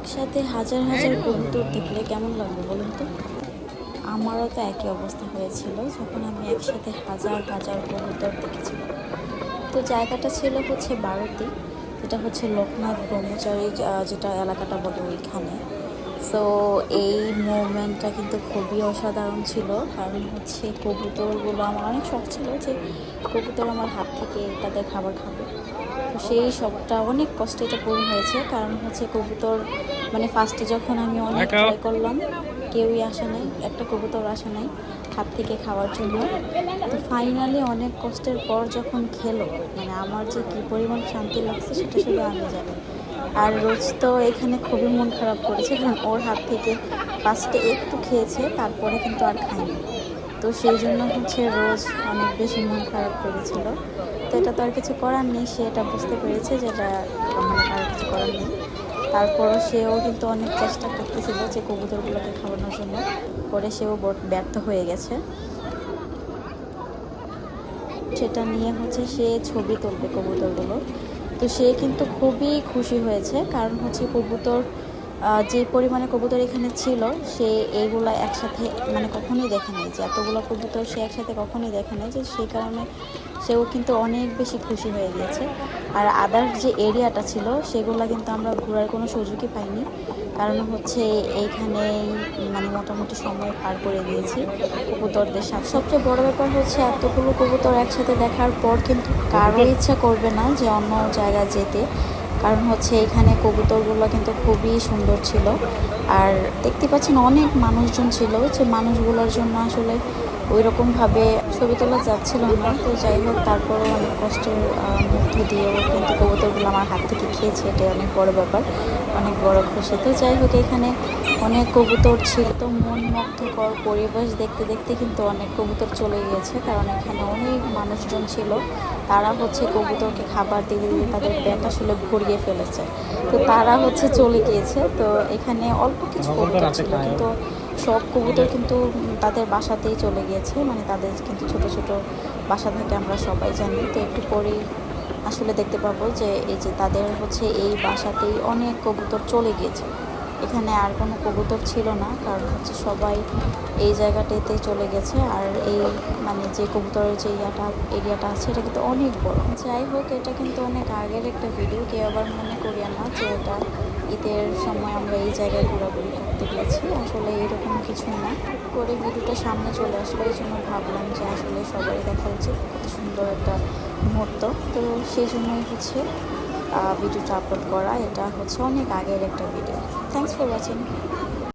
একসাথে হাজার হাজার কবুতর দেখলে কেমন লাগবে বলুন তো? আমারও তো একই অবস্থা হয়েছিল যখন আমি একসাথে হাজার হাজার কবুতর দেখেছিলাম। তো জায়গাটা ছিল হচ্ছে ভারতী, যেটা হচ্ছে লোকনাথ ব্রহ্মচারী যেটা এলাকাটা বলে ওইখানে। সো এই মুভমেন্টটা কিন্তু খুবই অসাধারণ ছিল, কারণ হচ্ছে কবুতরগুলো আমার অনেক শখ ছিল যে কবুতর আমার হাত থেকে তাদের খাবার খাবে। তো সেই শখটা অনেক কষ্টে এটা পূরণ হয়েছে, কারণ হচ্ছে কবুতর মানে ফার্স্টে যখন আমি অনেক ট্রাই করলাম, কেউই আসে নাই, একটা কবুতর আসে নাই হাত থেকে খাওয়ার জন্য। তো ফাইনালি অনেক কষ্টের পর যখন খেলো, মানে আমার যে কী পরিমাণ শান্তি লাগছে সেটা শুধু আমি জানি। আর রোজ তো এখানে খুবই মন খারাপ করেছে, কারণ ওর হাত থেকে ফার্স্টে একটু খেয়েছে, তারপরে কিন্তু আর খায়নি। তো সেই জন্য হচ্ছে রোজ অনেক বেশি মন খারাপ করেছিল। তো এটা তো আর কিছু করার নেই, সে এটা বুঝতে পেরেছে যে এটা মানে কারো কিছু করার নেই। তারপরও সেও কিন্তু অনেক চেষ্টা করতেছিল যে কবুতরগুলোকে খাওয়ানোর জন্য, পরে সেও ব্যর্থ হয়ে গেছে। সেটা নিয়ে হচ্ছে সে ছবি তুলবে কবুতরগুলো। তো সে কিন্তু খুবই খুশি হয়েছে, কারণ হচ্ছে কবুতর যে পরিমাণে কবুতর এখানে ছিল, সে এইগুলো একসাথে মানে কখনোই দেখে নাই, যে এতগুলো কবুতর সে একসাথে কখনোই দেখে নাই, যে সেই কারণে সেও কিন্তু অনেক বেশি খুশি হয়ে গিয়েছে। আর আদার যে এরিয়াটা ছিল সেগুলো কিন্তু আমরা ঘোরার কোনো সুযোগই পাইনি, কারণ হচ্ছে এইখানেই মানে মোটামুটি সময় পার করে দিয়েছি কবুতরদের সাথে। সবচেয়ে বড় ব্যাপার হচ্ছে এতগুলো কবুতর একসাথে দেখার পর কিন্তু কারো ইচ্ছা করবে না যে অন্য জায়গায় যেতে, কারণ হচ্ছে এখানে কবুতরগুলো কিন্তু খুবই সুন্দর ছিল। আর দেখতে পাচ্ছেন অনেক মানুষজন ছিল, যে মানুষগুলোর জন্য আসলে ওই রকমভাবে ছবি তোলা যাচ্ছিল না। তো যাই হোক, তারপরেও অনেক কষ্টের মধ্য দিয়েও কিন্তু কবুতরগুলো আমার হাত থেকে খেয়েছে, এটাই অনেক বড় ব্যাপার, অনেক বড় খুশি। তো যাই হোক, এখানে অনেক কবুতর ছিল, তো মন মুগ্ধকর পরিবেশ দেখতে দেখতে কিন্তু অনেক কবুতর চলে গিয়েছে, কারণ এখানে অনেক মানুষজন ছিল। তারা হচ্ছে কবুতরকে খাবার দিতে দিতে তাদের পেট আসলে ভরিয়ে ফেলেছে, তো তারা হচ্ছে চলে গিয়েছে। তো এখানে অল্প কিছু কবুতর ছিল, কিন্তু সব কবুতর কিন্তু তাদের বাসাতেই চলে গিয়েছে, মানে তাদের কিন্তু ছোট ছোট বাসা থাকে, আমরা সবাই জানি। তো একটু পরেই আসলে দেখতে পাবো যে এই যে তাদের হচ্ছে এই বাসাতেই অনেক কবুতর চলে গিয়েছে, এখানে আর কোনো কবুতর ছিল না, কারণ হচ্ছে সবাই এই জায়গাটাতে চলে গেছে। আর এই মানে যে কবুতরের যে এরিয়াটা আছে এটা কিন্তু অনেক বড়। যাই হোক, এটা কিন্তু অনেক আগের একটা ভিডিও, কেউ আবার মনে করিয়া না যে এটা ঈদের সময় আমরা এই জায়গায় ঘোরাঘুরি করতে গিয়েছি, আসলে এরকম কিছু না। করে ভিডিওটা সামনে চলে আসলো, এই জন্য ভাবলাম যে আসলে সবাই দেখা উচিত, কত সুন্দর একটা মুহূর্ত। তো সেই জন্যই হচ্ছে ভিডিওটা আপলোড করা। এটা হচ্ছে অনেক আগের একটা ভিডিও। Thanks for watching.